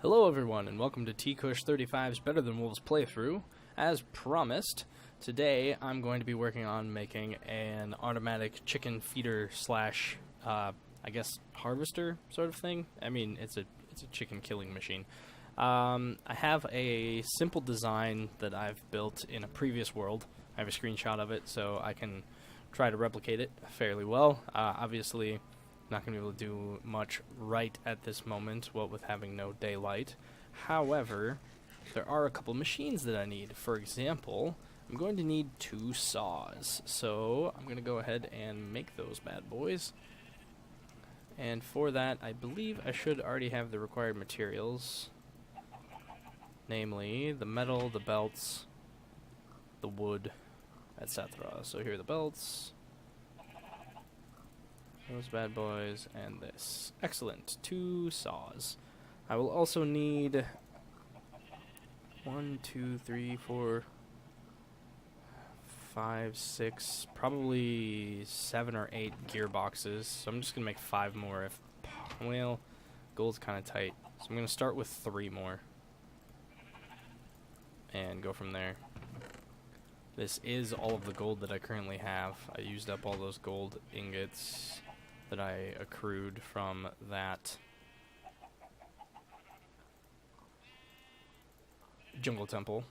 Hello everyone, and welcome to T-Kush35's Better Than Wolves playthrough. As promised, today I'm going to be working on making an automatic chicken feeder slash, I guess, harvester sort of thing. I mean, it's a chicken killing machine. I have a simple design that I've built in a previous world. I have a screenshot of it, so I can try to replicate it fairly well. Obviously, not going to be able to do much right at this moment, what with having no daylight. However, there are a couple machines that I need. For example, I'm going to need 2 saws. So I'm going to go ahead and make those bad boys. And for that, I believe I should already have the required materials. Namely, the metal, the belts, the wood, etc. So here are the belts. Those bad boys, and this. Excellent. 2 saws. I will also need 1, 2, 3, 4, 5, 6, probably 7 or 8 gearboxes. So I'm just going to make 5 more. Well, gold's kind of tight. So I'm going to start with 3 more. And go from there. This is all of the gold that I currently have. I used up all those gold ingots that I accrued from that jungle temple.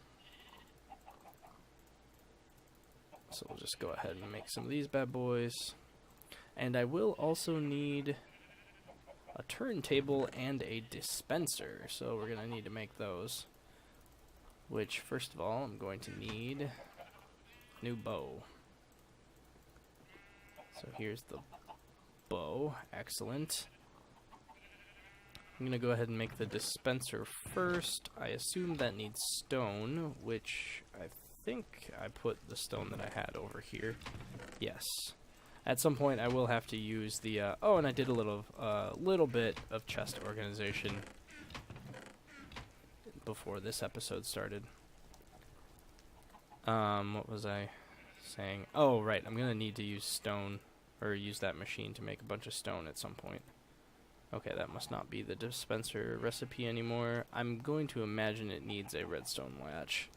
So we'll just go ahead and make some of these bad boys. And I will also need a turntable and a dispenser. So we're going to need to make those. Which, first of all, I'm going to need a new bow. So here's the bow. Excellent. I'm going to go ahead and make the dispenser first. I assume that needs stone, which I think I put the stone that I had over here. Yes. At some point I will have to use the, oh, and I did a little bit of chest organization before this episode started. What was I saying? Oh, right. I'm going to need to use stone. Or use that machine to make a bunch of stone at some point. Okay, that must not be the dispenser recipe anymore. I'm going to imagine it needs a redstone latch.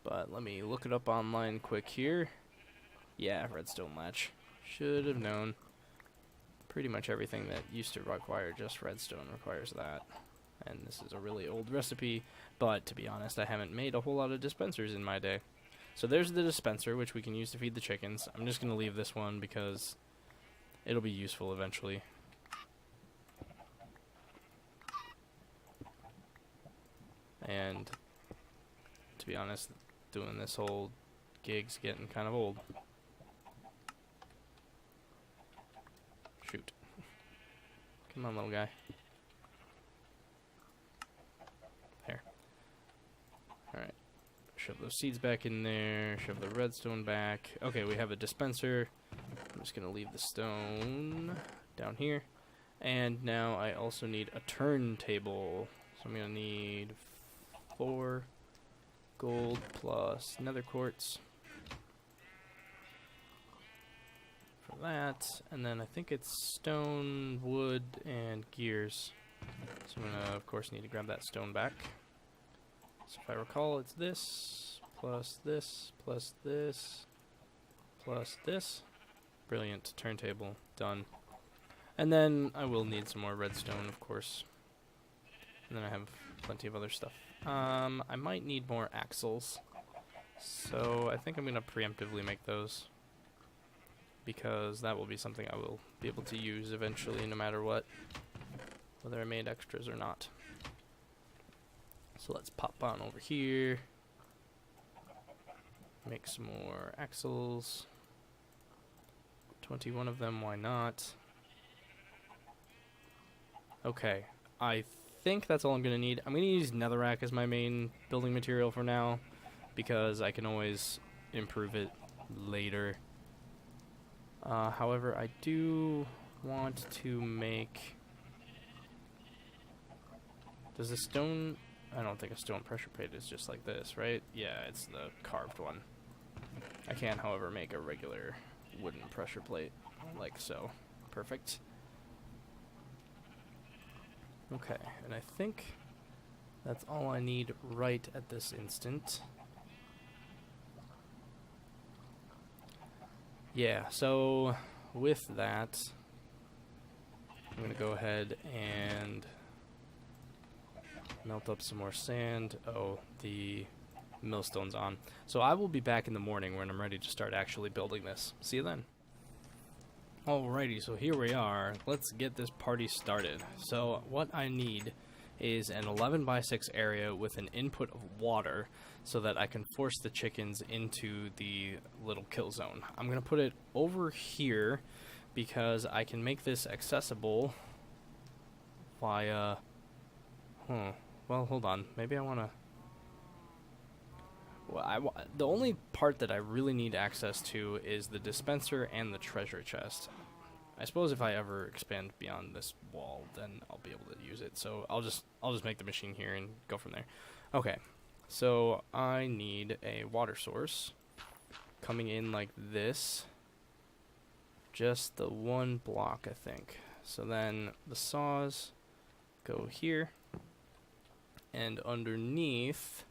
But let me look it up online quick here. Yeah, redstone latch. Should have known. Pretty much everything that used to require just redstone requires that. And this is a really old recipe, but to be honest, I haven't made a whole lot of dispensers in my day. So there's the dispenser, which we can use to feed the chickens. I'm just going to leave this one because it'll be useful eventually. And to be honest, doing this whole gig's getting kind of old. Shoot. Come on, little guy. There. Alright. Shove those seeds back in there, shove the redstone back. Okay, we have a dispenser. I'm just going to leave the stone down here. And now I also need a turntable. So I'm going to need 4 gold plus nether quartz for that. And then I think it's stone, wood, and gears. So I'm going to, of course, need to grab that stone back. So if I recall, it's this, plus this, plus this, plus this. Brilliant. Turntable. Done. And then I will need some more redstone, of course. And then I have plenty of other stuff. I might need more axles. So I think I'm going to preemptively make those. Because that will be something I will be able to use eventually, no matter what. Whether I made extras or not. So let's pop on over here. Make some more axles. 21 of them, why not? Okay, I think that's all I'm going to need. I'm going to use netherrack as my main building material for now, because I can always improve it later. However, I do want to make... Does the stone... I don't think a stone pressure plate is just like this, right? Yeah, it's the carved one. I can, however, make a regular wooden pressure plate, like so. Perfect. Okay, and I think that's all I need right at this instant. Yeah, so with that, I'm going to go ahead and melt up some more sand. Oh, the millstone's on. So I will be back in the morning when I'm ready to start actually building this. See you then. Alrighty, so here we are. Let's get this party started. So what I need is an 11 by 6 area with an input of water so that I can force the chickens into the little kill zone. I'm going to put it over here because I can make this accessible via... Well, hold on. Maybe I want to... Well, the only part that I really need access to is the dispenser and the treasure chest. I suppose if I ever expand beyond this wall, then I'll be able to use it. So I'll just make the machine here and go from there. Okay, so I need a water source coming in like this. Just the one block, I think. So then the saws go here, and underneath...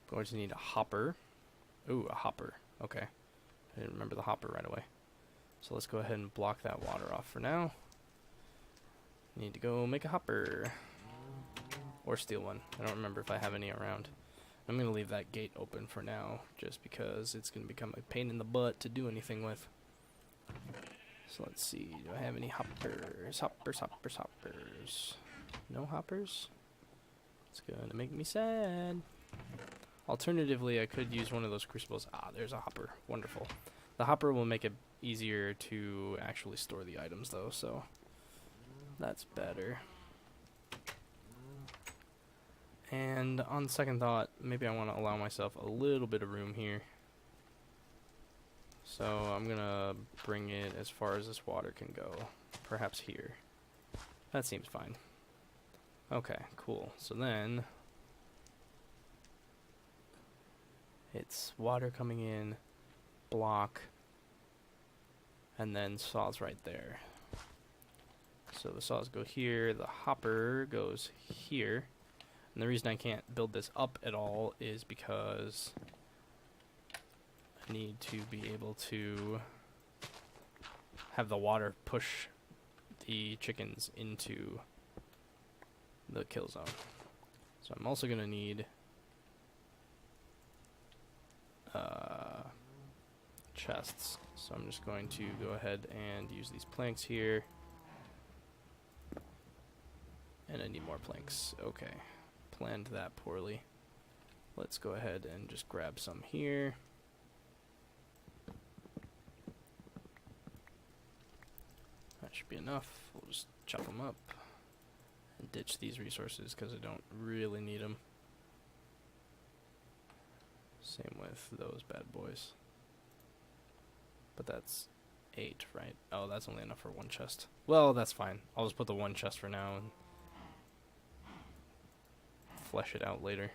going to need a hopper. Ooh, a hopper. Okay. I didn't remember the hopper right away. So let's go ahead and block that water off for now. Need to go make a hopper. Or steal one. I don't remember if I have any around. I'm going to leave that gate open for now, just because it's going to become a pain in the butt to do anything with. So let's see. Do I have any hoppers? Hoppers, hoppers, hoppers. No hoppers? It's going to make me sad. Alternatively, I could use one of those crucibles. Ah, there's a hopper. Wonderful. The hopper will make it easier to actually store the items, though, so that's better. And on second thought, maybe I want to allow myself a little bit of room here. So I'm going to bring it as far as this water can go. Perhaps here. That seems fine. Okay, cool. So then... it's water coming in, block, and then saws right there. So the saws go here, the hopper goes here. And the reason I can't build this up at all is because I need to be able to have the water push the chickens into the kill zone. So I'm also going to need chests. So I'm just going to go ahead and use these planks here. And I need more planks. Okay. Planned that poorly. Let's go ahead and just grab some here. That should be enough. We'll just chop them up and ditch these resources because I don't really need them. Same with those bad boys. But that's 8, right? Oh, that's only enough for one chest. Well, that's fine. I'll just put the one chest for now and flesh it out later.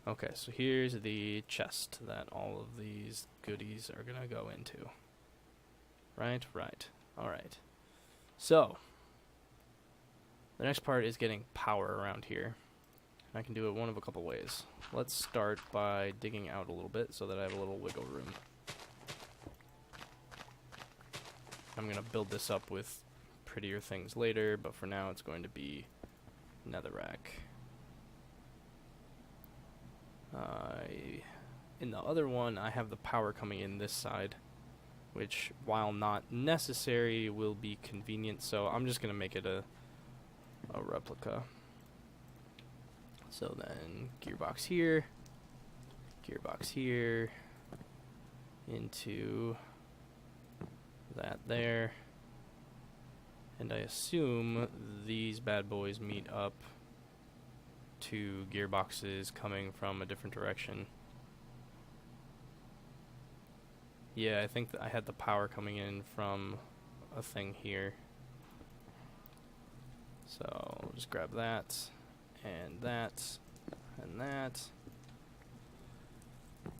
Okay, so here's the chest that all of these goodies are gonna go into. Right, right. Alright. So, the next part is getting power around here. I can do it one of a couple ways. Let's start by digging out a little bit so that I have a little wiggle room. I'm going to build this up with prettier things later, but for now it's going to be netherrack. In the other one, I have the power coming in this side, which, while not necessary, will be convenient, so I'm just going to make it a replica. So then, gearbox here, into that there, and I assume these bad boys meet up to gearboxes coming from a different direction. Yeah, I think that I had the power coming in from a thing here. So I'll just grab that, and that, and that.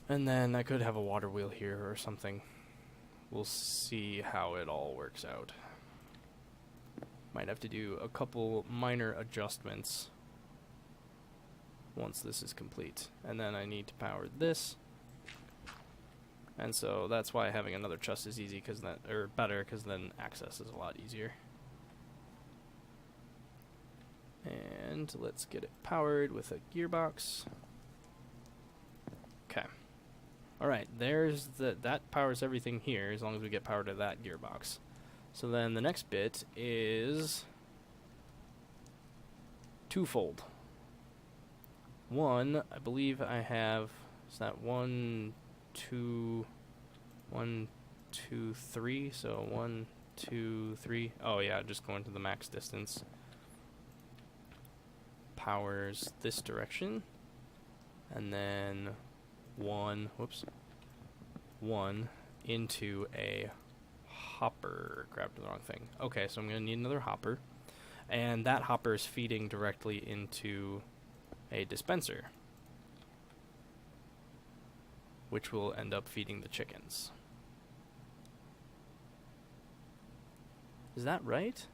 And then I could have a water wheel here or something. We'll see how it all works out. Might have to do a couple minor adjustments once this is complete. And then I need to power this. And so that's why having another chest is easy, cause that, or better, because then access is a lot easier. And let's get it powered with a gearbox. Okay. Alright, there's that powers everything here, as long as we get power to that gearbox. So then the next bit is twofold. One, I believe I have, is that 1, 2, 1, 2, 3, so 1, 2, 3. Oh yeah, just going to the max distance. Powers this direction, and then one into a hopper. Grabbed the wrong thing. Okay, so I'm gonna need another hopper, and that hopper is feeding directly into a dispenser, which will end up feeding the chickens. Is that right?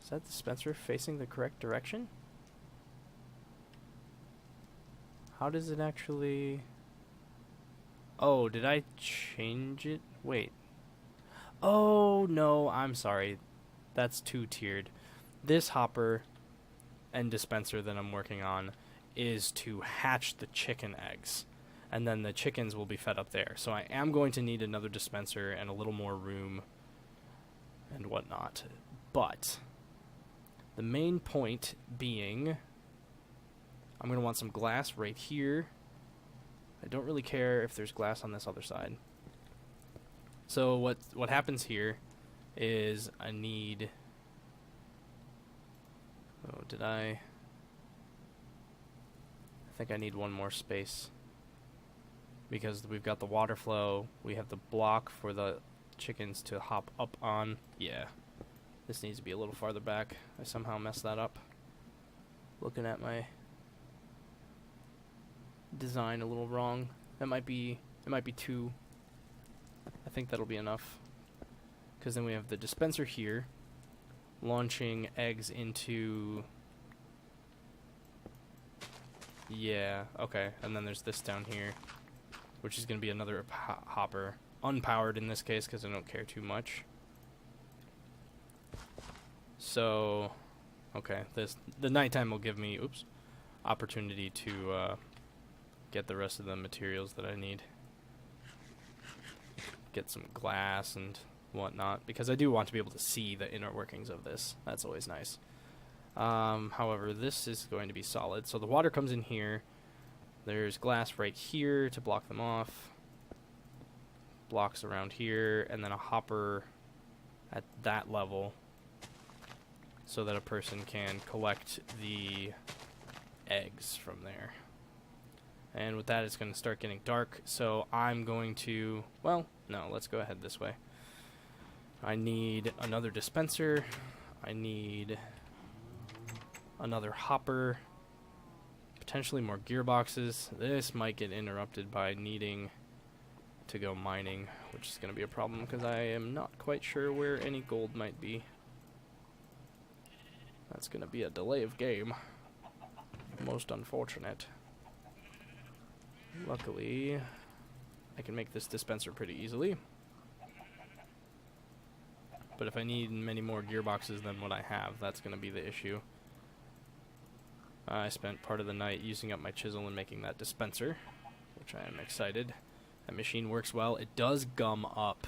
Is that dispenser facing the correct direction? How does it actually... Oh, did I change it? Wait. Oh, no, I'm sorry. That's two-tiered. This hopper and dispenser that I'm working on is to hatch the chicken eggs. And then the chickens will be fed up there. So I am going to need another dispenser and a little more room and whatnot. But the main point being, I'm going to want some glass right here. I don't really care if there's glass on this other side. So what happens here is I need... Oh, did I think I need one more space. Because we've got the water flow, we have the block for the chickens to hop up on. Yeah. This needs to be a little farther back. I somehow messed that up. Looking at my design a little wrong. It might be 2. I think that'll be enough. Because then we have the dispenser here, launching eggs into... Yeah, okay. And then there's this down here, which is going to be another hopper. Unpowered in this case, because I don't care too much. So, okay, the nighttime will give me, opportunity to get the rest of the materials that I need. Get some glass and whatnot, because I do want to be able to see the inner workings of this. That's always nice. However, this is going to be solid. So the water comes in here. There's glass right here to block them off. Blocks around here, and then a hopper at that level so that a person can collect the eggs from there. And with that, it's going to start getting dark, so I'm going to... Well, no, let's go ahead this way. I need another dispenser. I need another hopper. Potentially more gearboxes. This might get interrupted by needing to go mining, which is going to be a problem because I am not quite sure where any gold might be. That's going to be a delay of game. Most unfortunate. Luckily, I can make this dispenser pretty easily. But if I need many more gearboxes than what I have, that's going to be the issue. I spent part of the night using up my chisel and making that dispenser, which I am excited. That machine works well. It does gum up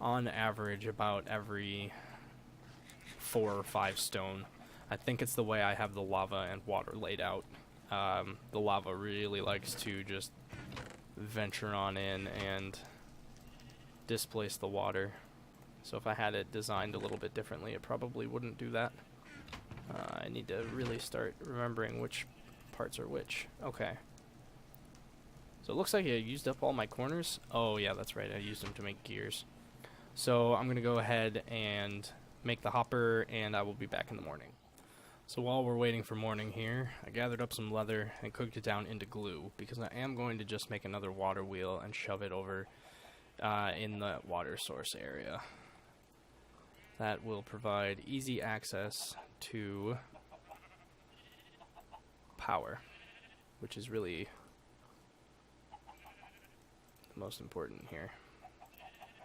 on average about every 4 or 5 stone. I think it's the way I have the lava and water laid out. The lava really likes to just venture on in and displace the water. So if I had it designed a little bit differently, it probably wouldn't do that. I need to really start remembering which parts are which. Okay. So it looks like I used up all my corners. Oh yeah, that's right, I used them to make gears. So I'm going to go ahead and make the hopper, and I will be back in the morning. So while we're waiting for morning here, I gathered up some leather and cooked it down into glue, because I am going to just make another water wheel and shove it over in the water source area. that will provide easy access to power, which is really the most important here.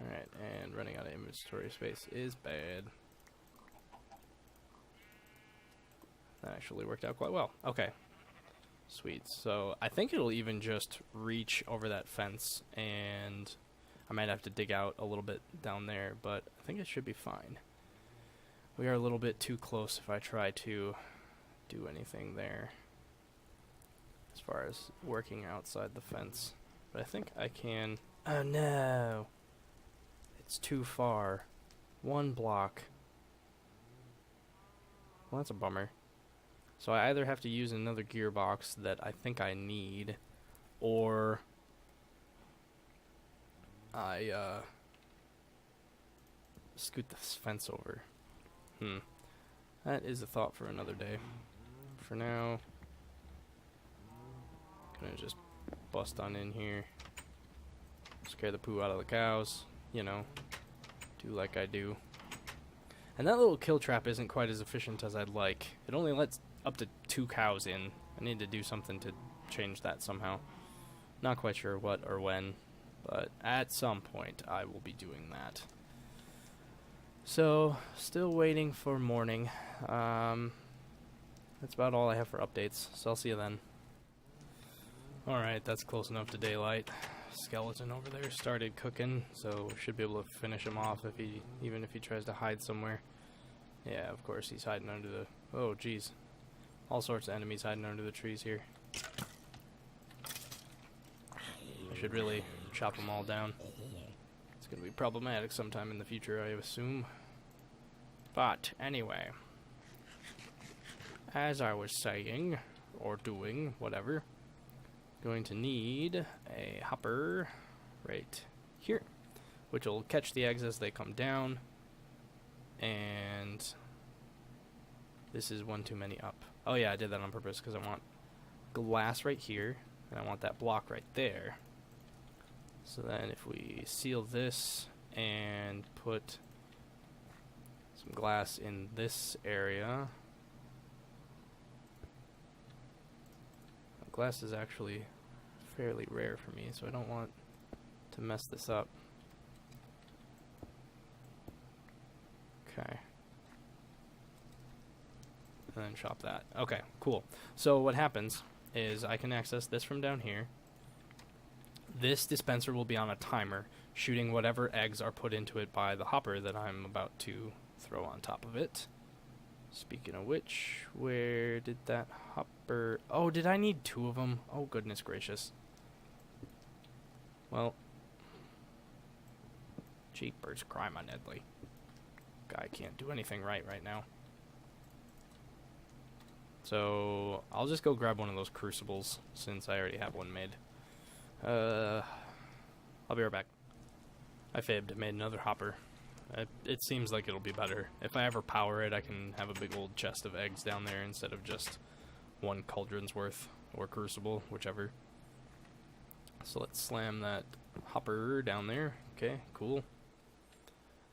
Alright, and running out of inventory space is bad. That actually worked out quite well. Okay. Sweet. So I think it'll even just reach over that fence, and I might have to dig out a little bit down there, but I think it should be fine. We are a little bit too close if I try to do anything there as far as working outside the fence. But I think I can... Oh no! It's too far. One block. Well, that's a bummer. So I either have to use another gearbox that I think I need, or I scoot this fence over. That is a thought for another day. For now, gonna just bust on in here, scare the poo out of the cows, you know, do like I do. And that little kill trap isn't quite as efficient as I'd like. It only lets up to 2 cows in. I need to do something to change that somehow. Not quite sure what or when, but at some point I will be doing that. So, still waiting for morning. That's about all I have for updates, so I'll see you then. Alright, that's close enough to daylight. Skeleton over there started cooking, so should be able to finish him off if he, even if he tries to hide somewhere. Yeah, of course, he's hiding under the... Oh, jeez. All sorts of enemies hiding under the trees here. I should really chop them all down. It's going to be problematic sometime in the future, I assume. But, anyway. As I was saying, or doing, whatever, going to need a hopper right here, which will catch the eggs as they come down. And this is one too many up. Oh yeah, I did that on purpose because I want glass right here, and I want that block right there. So then if we seal this and put some glass in this area. Glass is actually fairly rare for me, so I don't want to mess this up. Okay. And then chop that. Okay, cool. So what happens is I can access this from down here. This dispenser will be on a timer, shooting whatever eggs are put into it by the hopper that I'm about to throw on top of it. Speaking of which, where did that hopper... Oh, did I need 2 of them? Oh, goodness gracious. Well, jeepers, crime Nedley. Guy can't do anything right now. So, I'll just go grab one of those crucibles, since I already have one made. I'll be right back. I fibbed, made another hopper. It seems like it'll be better. If I ever power it, I can have a big old chest of eggs down there instead of just one cauldron's worth, or crucible, whichever. So let's slam that hopper down there. Okay, cool.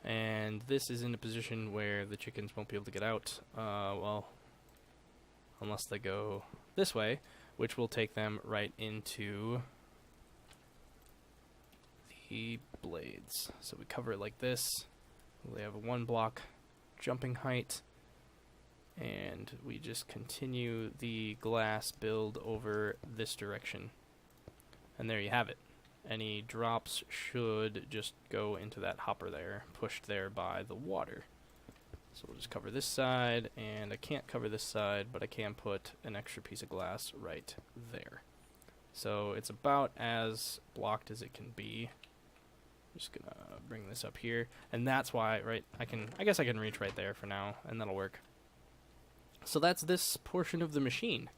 And this is in a position where the chickens won't be able to get out. Well, unless they go this way, which will take them right into the blades. So we cover it like this. They have a 1 block jumping height, and we just continue the glass build over this direction. And there you have it. Any drops should just go into that hopper there, pushed there by the water. So we'll just cover this side, and I can't cover this side, but I can put an extra piece of glass right there. So it's about as blocked as it can be. Just gonna bring this up here, and that's why, right, I guess I can reach right there for now, and that'll work. So that's this portion of the machine.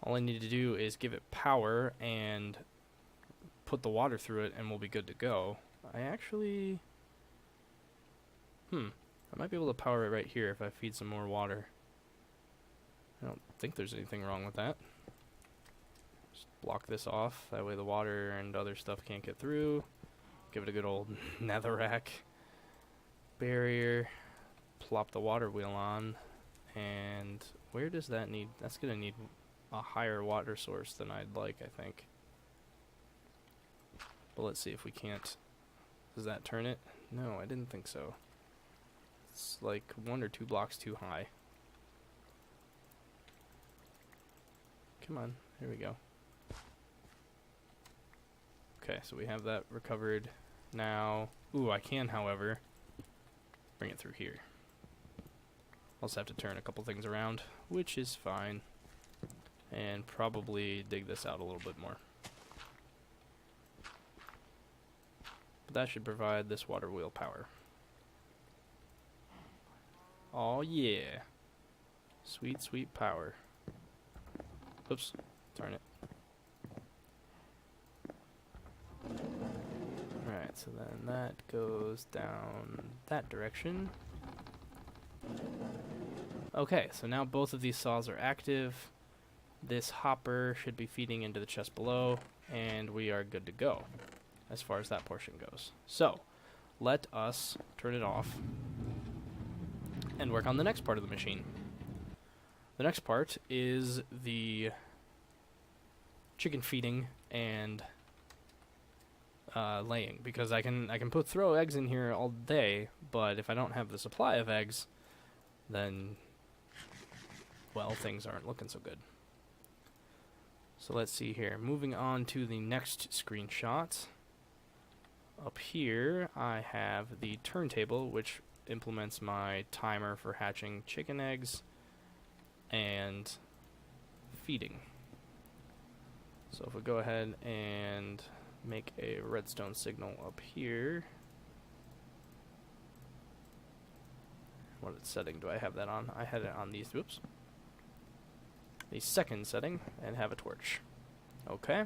All I need to do is give it power and put the water through it, and we'll be good to go. I actually... I might be able to power it right here if I feed some more water. I don't think there's anything wrong with that. Just block this off, that way the water and other stuff can't get through. Give it a good old netherrack. barrier, plop the water wheel on, and where does that need? That's gonna need a higher water source than I'd like, I think. But let's see if we can't. Does that turn it? No, I didn't think so. It's like 1 or 2 blocks too high. Come on, here we go. Okay, so we have that recovered now. Ooh, I can, however, bring it through here. Also have to turn a couple things around, which is fine. And probably dig this out a little bit more. But that should provide this water wheel power. Oh yeah. Sweet, sweet power. Oops, darn it. Alright, so then that goes down that direction. Okay, so now both of these saws are active. This hopper should be feeding into the chest below, and we are good to go as far as that portion goes. So, let us turn it off and work on the next part of the machine. The next part is the chicken feeding and laying, because I can throw eggs in here all day, but if I don't have the supply of eggs, then, well, things aren't looking so good. So let's see here. Moving on to the next screenshot. Up here, I have the turntable, which implements my timer for hatching chicken eggs and feeding. So if we go ahead and make a redstone signal up here. What setting do I have that on? I had it on these, whoops. The second setting, and have a torch. Okay.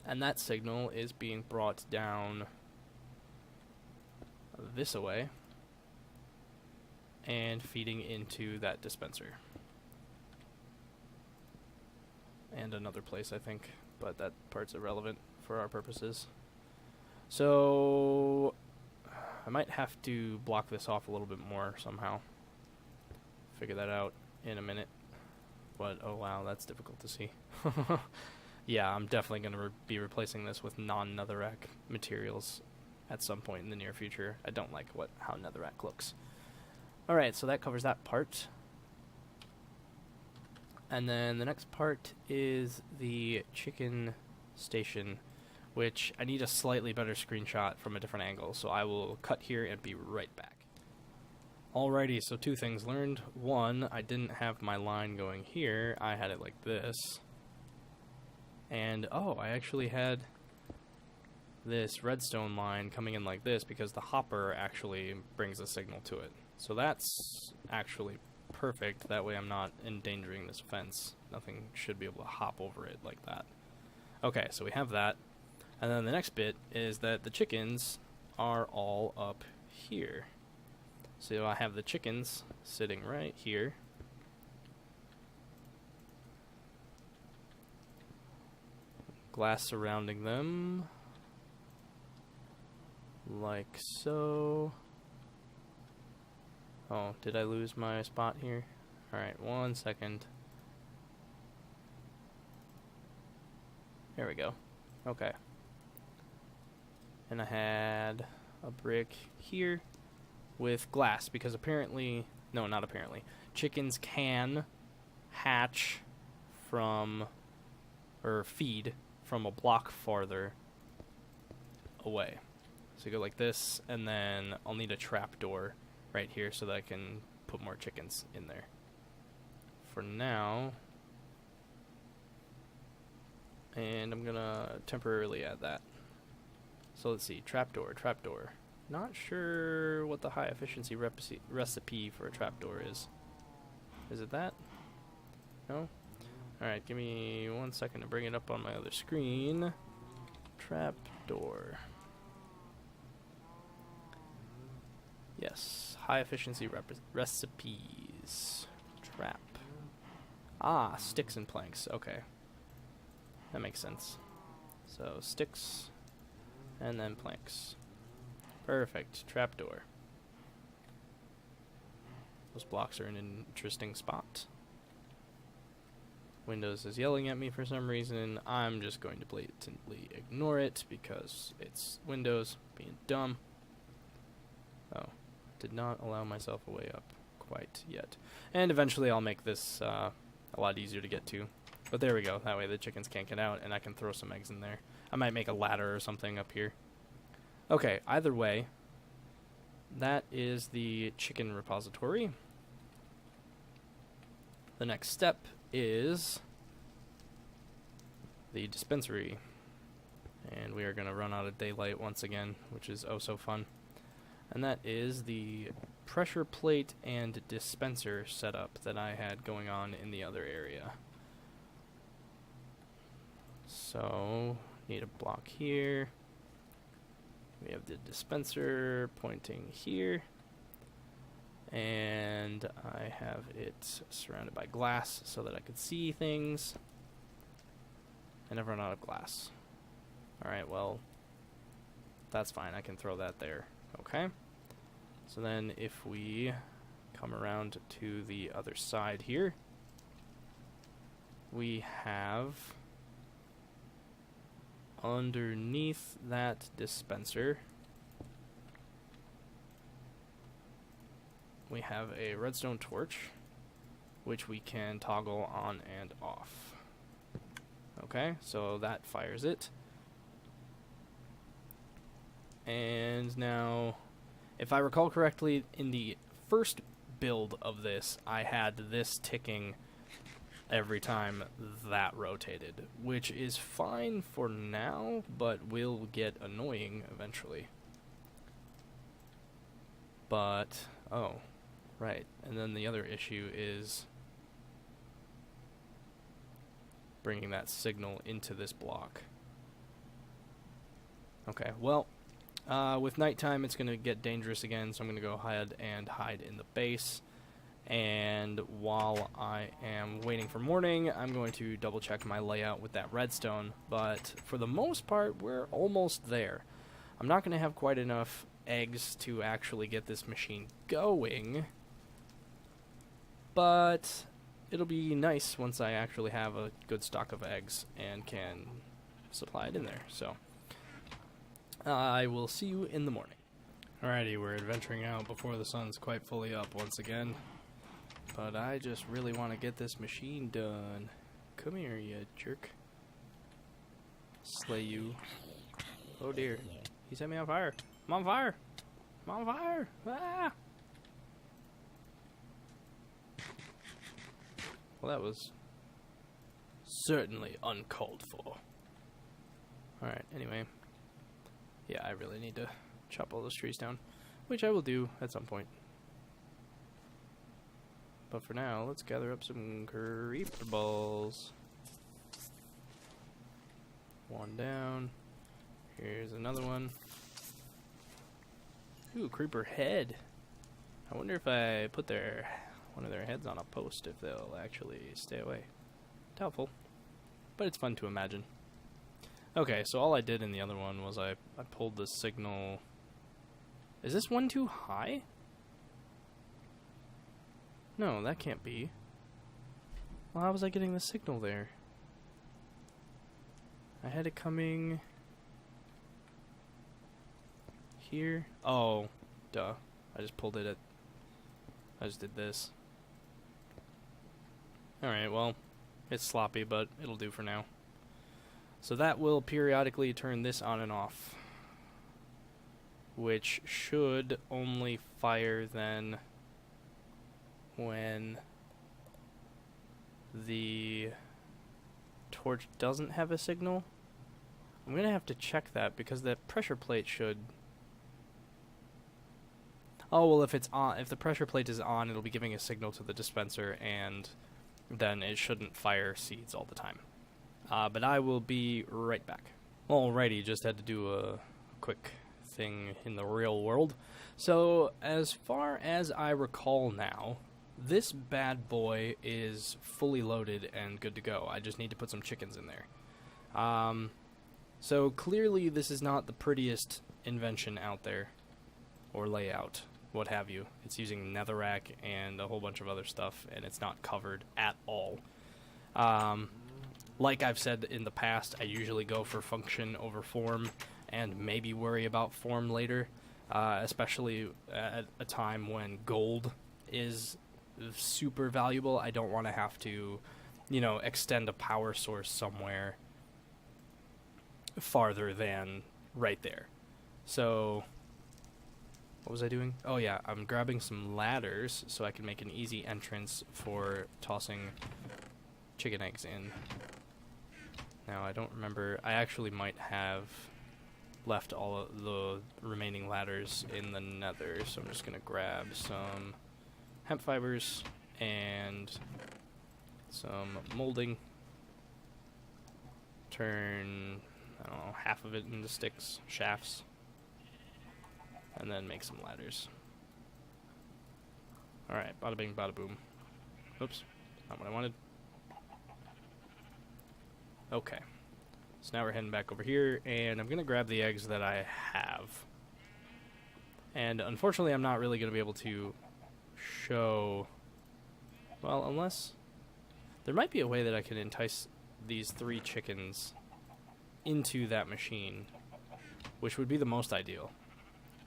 And that signal is being brought down this way and feeding into that dispenser. And another place, I think, but that part's irrelevant for our purposes. So I might have to block this off a little bit more somehow. Figure that out in a minute. But, oh wow, that's difficult to see. Yeah, I'm definitely going to be replacing this with non-netherrack materials at some point in the near future. I don't like how netherrack looks. Alright, so that covers that part. And then the next part is the chicken station, which I need a slightly better screenshot from a different angle, so I will cut here and be right back. Alrighty, so 2 things learned. 1, I didn't have my line going here, I had it like this. And, oh, I actually had this redstone line coming in like this because the hopper actually brings a signal to it. So that's actually perfect, that way I'm not endangering this fence. Nothing should be able to hop over it like that. Okay, so we have that. And then the next bit is that the chickens are all up here. So I have the chickens sitting right here. Glass surrounding them. Like so. Oh, did I lose my spot here? Alright, 1 second. There we go. Okay. And I had a brick here with glass, because apparently, no, not apparently, chickens can hatch from, or feed from a block farther away. So you go like this, and then I'll need a trapdoor right here so that I can put more chickens in there. For now, and I'm gonna temporarily add that. So let's see, trapdoor. Not sure what the high efficiency recipe for a trapdoor is. Is it that? No? Alright, give me 1 second to bring it up on my other screen. Trapdoor. Yes, high efficiency recipes. Trap. Ah, sticks and planks. Okay. That makes sense. So, sticks and then planks. Perfect. Trapdoor. Those blocks are in an interesting spot. Windows is yelling at me for some reason. I'm just going to blatantly ignore it because it's Windows being dumb. Oh, did not allow myself a way up quite yet. And eventually I'll make this a lot easier to get to. But there we go. That way the chickens can't get out and I can throw some eggs in there. I might make a ladder or something up here. Okay, either way, that is the chicken repository. The next step is the dispensary. And we are going to run out of daylight once again, which is oh so fun. And that is the pressure plate and dispenser setup that I had going on in the other area. So, need a block here. We have the dispenser pointing here. And I have it surrounded by glass so that I could see things. And I've run out of glass. Alright, well, that's fine. I can throw that there. Okay. So then if we come around to the other side here, we have underneath that dispenser, we have a redstone torch, which we can toggle on and off. Okay, so that fires it. And now, if I recall correctly, in the first build of this, I had this ticking every time that rotated, which is fine for now, but will get annoying eventually. But, oh, right. And then the other issue is bringing that signal into this block. Okay, well, with nighttime it's going to get dangerous again, so I'm going to go ahead and hide in the base. And while I am waiting for morning, I'm going to double check my layout with that redstone. But for the most part, we're almost there. I'm not going to have quite enough eggs to actually get this machine going, but it'll be nice once I actually have a good stock of eggs and can supply it in there. So I will see you in the morning. Alrighty, we're adventuring out before the sun's quite fully up once again. But I just really want to get this machine done. Come here, you jerk. Slay you. Oh dear. He set me on fire. I'm on fire. I'm on fire. Ah! Well, that was certainly uncalled for. Alright, anyway. Yeah, I really need to chop all those trees down, which I will do at some point. But for now, let's gather up some creeper balls. One down. Here's another one. Ooh, creeper head. I wonder if I put one of their heads on a post if they'll actually stay away. Doubtful. But it's fun to imagine. Okay, so all I did in the other one was I pulled the signal. Is this one too high? No, that can't be. Well, how was I getting the signal there? I had it coming here. Oh, duh. I just pulled it at... I just did this. Alright, well, it's sloppy, but it'll do for now. So that will periodically turn this on and off, which should only fire then when the torch doesn't have a signal. I'm gonna have to check that because the pressure plate should... Oh, well, if it's on, if the pressure plate is on, it'll be giving a signal to the dispenser, and then it shouldn't fire seeds all the time. But I will be right back. Alrighty, just had to do a quick thing in the real world. So, as far as I recall now, this bad boy is fully loaded and good to go. I just need to put some chickens in there. So clearly this is not the prettiest invention out there, or layout. what have you. It's using netherrack and a whole bunch of other stuff, and it's not covered at all. Like I've said in the past, I usually go for function over form, and maybe worry about form later, especially at a time when gold is super valuable. I don't want to have to, you know, extend a power source somewhere farther than right there. So what was I doing? Oh yeah, I'm grabbing some ladders so I can make an easy entrance for tossing chicken eggs in. Now I don't remember, I actually might have left all of the remaining ladders in the nether, so I'm just gonna grab some hemp fibers and some molding, turn, I don't know, half of it into sticks, shafts, and then make some ladders. Alright, bada bing, bada boom. Oops, not what I wanted. Okay, so now we're heading back over here, and I'm going to grab the eggs that I have. And unfortunately, I'm not really going to be able to show, well, unless, there might be a way that I can entice these 3 chickens into that machine, which would be the most ideal.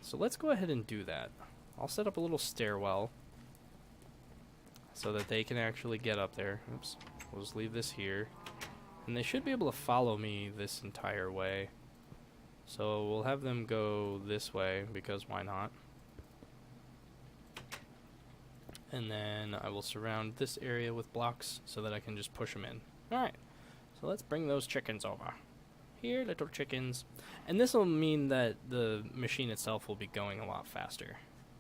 So let's go ahead and do that. I'll set up a little stairwell so that they can actually get up there. Oops, we'll just leave this here. And they should be able to follow me this entire way. So we'll have them go this way, because why not? And then I will surround this area with blocks so that I can just push them in. Alright, so let's bring those chickens over. Here, little chickens. And this will mean that the machine itself will be going a lot faster.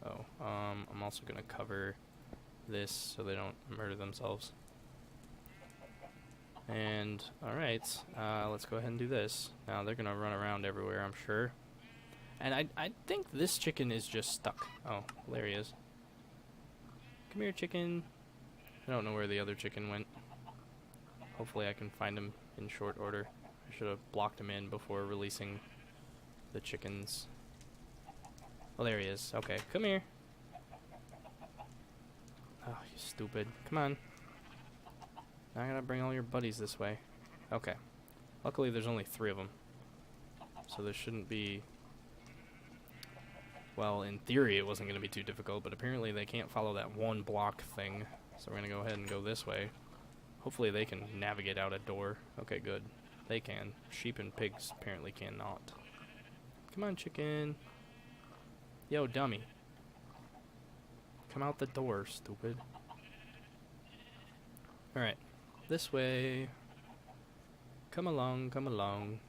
Oh, I'm also going to cover this so they don't murder themselves. And, alright, let's go ahead and do this. Now, they're going to run around everywhere, I'm sure. And I think this chicken is just stuck. Oh, there he is. Come here, chicken. I don't know where the other chicken went. Hopefully I can find him in short order. I should have blocked him in before releasing the chickens. Oh, there he is. Okay, come here. Oh, you stupid. Come on. Now I gotta bring all your buddies this way. Okay. Luckily there's only 3 of them. So there shouldn't be... Well, in theory it wasn't gonna be too difficult, but apparently they can't follow that 1 block thing. So we're gonna go ahead and go this way. Hopefully they can navigate out a door. Okay, good. They can. Sheep and pigs apparently cannot. Come on, chicken. Yo, dummy. Come out the door, stupid. Alright. This way. Come along, come along.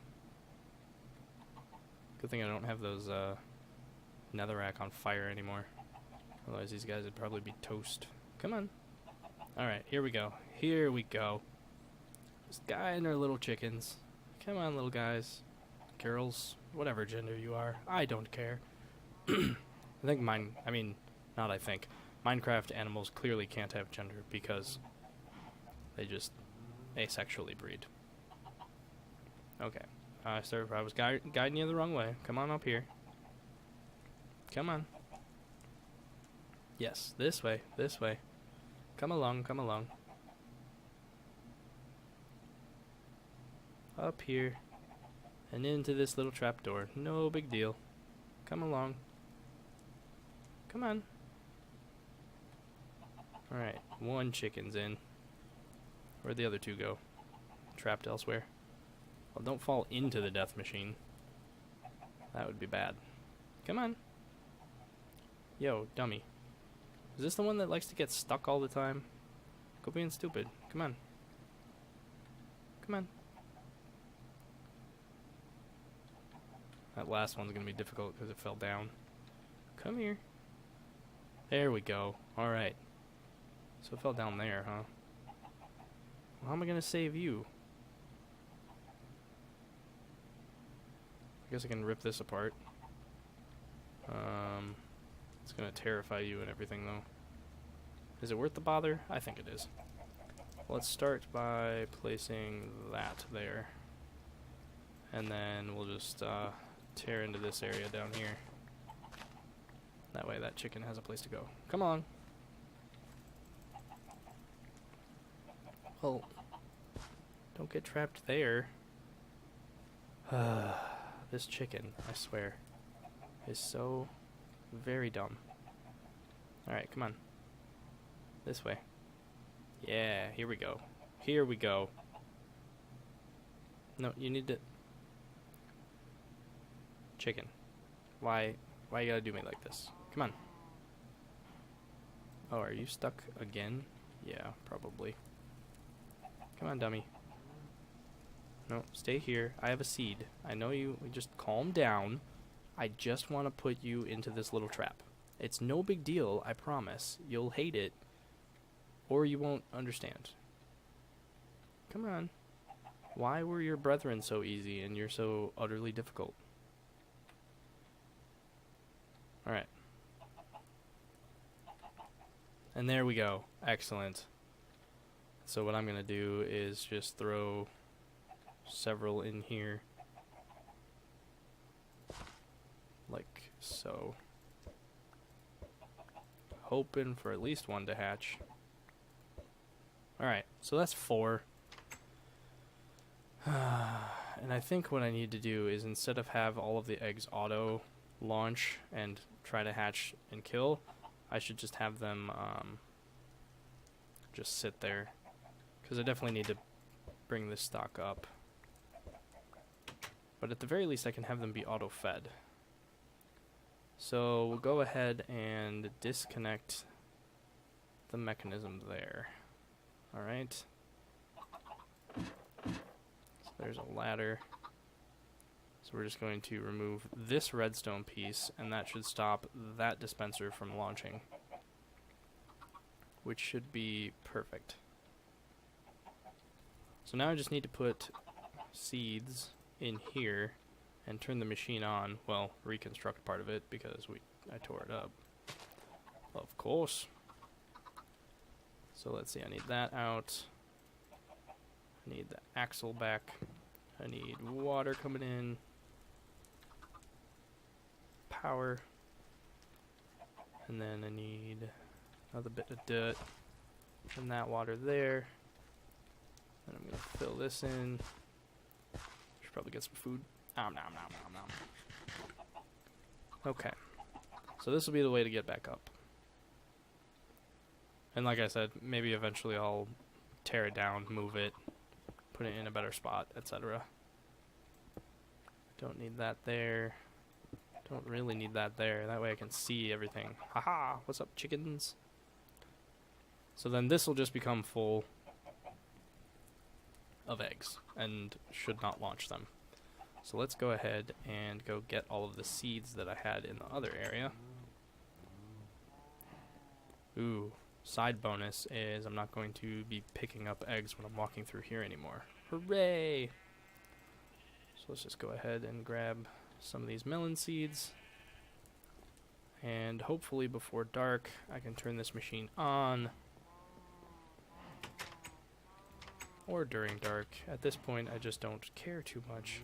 Good thing I don't have those netherrack on fire anymore. Otherwise these guys would probably be toast. Come on. Alright, here we go. Here we go. This guy and their little chickens. Come on, little guys. Girls. Whatever gender you are. I don't care. I think not I think. Minecraft animals clearly can't have gender because they just asexually breed. Okay. I was guiding you the wrong way. Come on up here. Come on. Yes, this way, this way. Come along, come along. Up here. And into this little trapdoor. No big deal. Come along. Come on. Alright, 1 chicken's in. Where'd the other 2 go? Trapped elsewhere. Well, don't fall into the death machine. That would be bad. Come on. Yo, dummy. Is this the one that likes to get stuck all the time? Go being stupid. Come on. Come on. That last one's gonna be difficult because it fell down. Come here. There we go. Alright. So it fell down there, huh? Well, how am I gonna save you? I guess I can rip this apart. It's gonna terrify you and everything, though. Is it worth the bother? I think it is. Let's start by placing that there. And then we'll just tear into this area down here. That way that chicken has a place to go. Come on. Well, don't get trapped there. This chicken, I swear, is so very dumb. Alright, come on. This way. Yeah, here we go. Here we go. No, you need to... Chicken. Why you gotta do me like this? Come on. Oh, are you stuck again? Yeah, probably. Come on, dummy. No, stay here. I have a seed. I know you. Just calm down. I just want to put you into this little trap. It's no big deal, I promise. You'll hate it, or you won't understand. Come on. Why were your brethren so easy and you're so utterly difficult? Alright. And there we go. Excellent. So what I'm going to do is just throw several in here. Like so. Hoping for at least one to hatch. Alright, so that's 4. And I think what I need to do is, instead of have all of the eggs auto launch and try to hatch and kill, I should just have them just sit there, because I definitely need to bring this stock up. But at the very least I can have them be auto fed. So we'll go ahead and disconnect the mechanism there. Alright. So there's a ladder. So we're just going to remove this redstone piece, and that should stop that dispenser from launching, which should be perfect. So now I just need to put seeds in here and turn the machine on. Well, reconstruct part of it because I tore it up. Of course. So let's see, I need that out. I need the axle back. I need water coming in. Power. And then I need another bit of dirt. And that water there. And I'm going to fill this in. Should probably get some food. Nom, nom, nom, nom, nom. Okay. So this will be the way to get back up. And like I said, maybe eventually I'll tear it down, move it, put it in a better spot, etc. Don't need that there. Don't really need that there. That way I can see everything. Haha! What's up, chickens? So then this will just become full of eggs and should not launch them. So let's go ahead and go get all of the seeds that I had in the other area. Ooh, side bonus is I'm not going to be picking up eggs when I'm walking through here anymore. Hooray! So let's just go ahead and grab some of these melon seeds. And hopefully before dark I can turn this machine on. Or during dark. At this point I just don't care too much.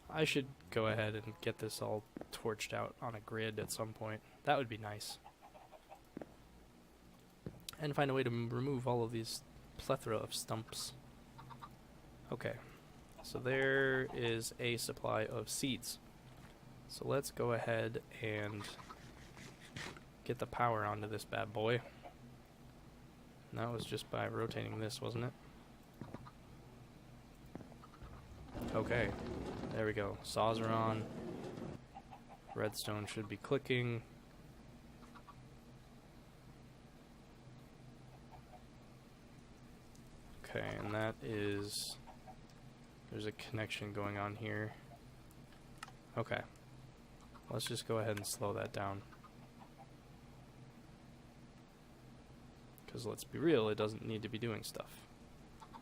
I should go ahead and get this all torched out on a grid at some point. That would be nice. And find a way to remove all of these plethora of stumps. Okay. So there is a supply of seeds. So let's go ahead and get the power onto this bad boy. And that was just by rotating this, wasn't it? Okay. There we go. Saws are on. Redstone should be clicking. Okay, and that is... There's a connection going on here. Okay. Let's just go ahead and slow that down. Because let's be real, it doesn't need to be doing stuff.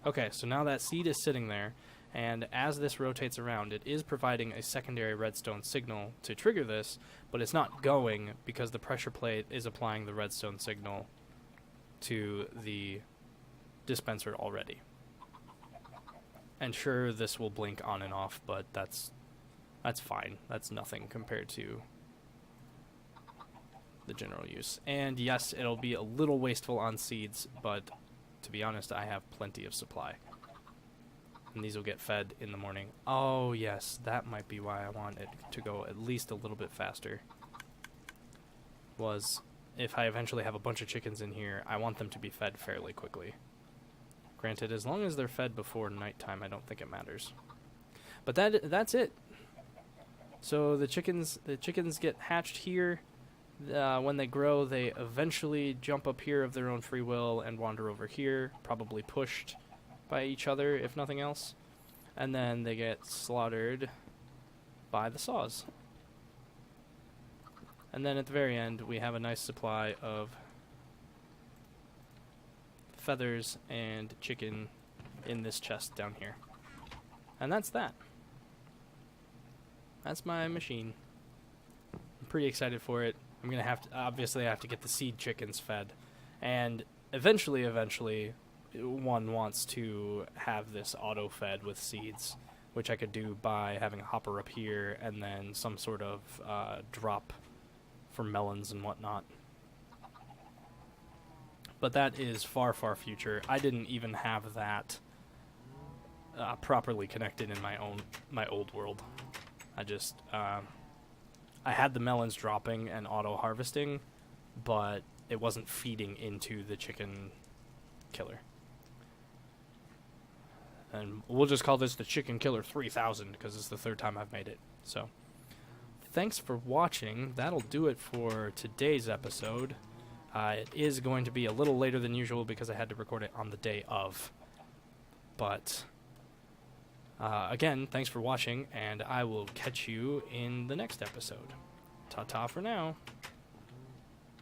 Okay, so now that seed is sitting there, and as this rotates around, it is providing a secondary redstone signal to trigger this, but it's not going because the pressure plate is applying the redstone signal to the dispenser already. And sure, this will blink on and off, but that's fine. That's nothing compared to the general use. And yes, it'll be a little wasteful on seeds, but to be honest, I have plenty of supply. And these will get fed in the morning. Oh yes, that might be why I want it to go at least a little bit faster. Was if I eventually have a bunch of chickens in here, I want them to be fed fairly quickly. Granted, as long as they're fed before nighttime, I don't think it matters. But that's it. So the chickens get hatched here. When they grow, they eventually jump up here of their own free will and wander over here, probably pushed by each other, if nothing else. And then they get slaughtered by the saws. And then at the very end, we have a nice supply of feathers and chicken in this chest down here. And that's that. That's my machine. I'm pretty excited for it. I'm gonna have to, obviously I have to get the seed chickens fed. And eventually, one wants to have this auto-fed with seeds, which I could do by having a hopper up here and then some sort of drop for melons and whatnot. But that is far, far future. I didn't even have that properly connected in my old world. I just I had the melons dropping and auto harvesting, but it wasn't feeding into the chicken killer. And we'll just call this the Chicken Killer 3000 because it's the third time I've made it. So, thanks for watching. That'll do it for today's episode. It is going to be a little later than usual because I had to record it on the day of. But, again, thanks for watching, and I will catch you in the next episode. Ta-ta for now.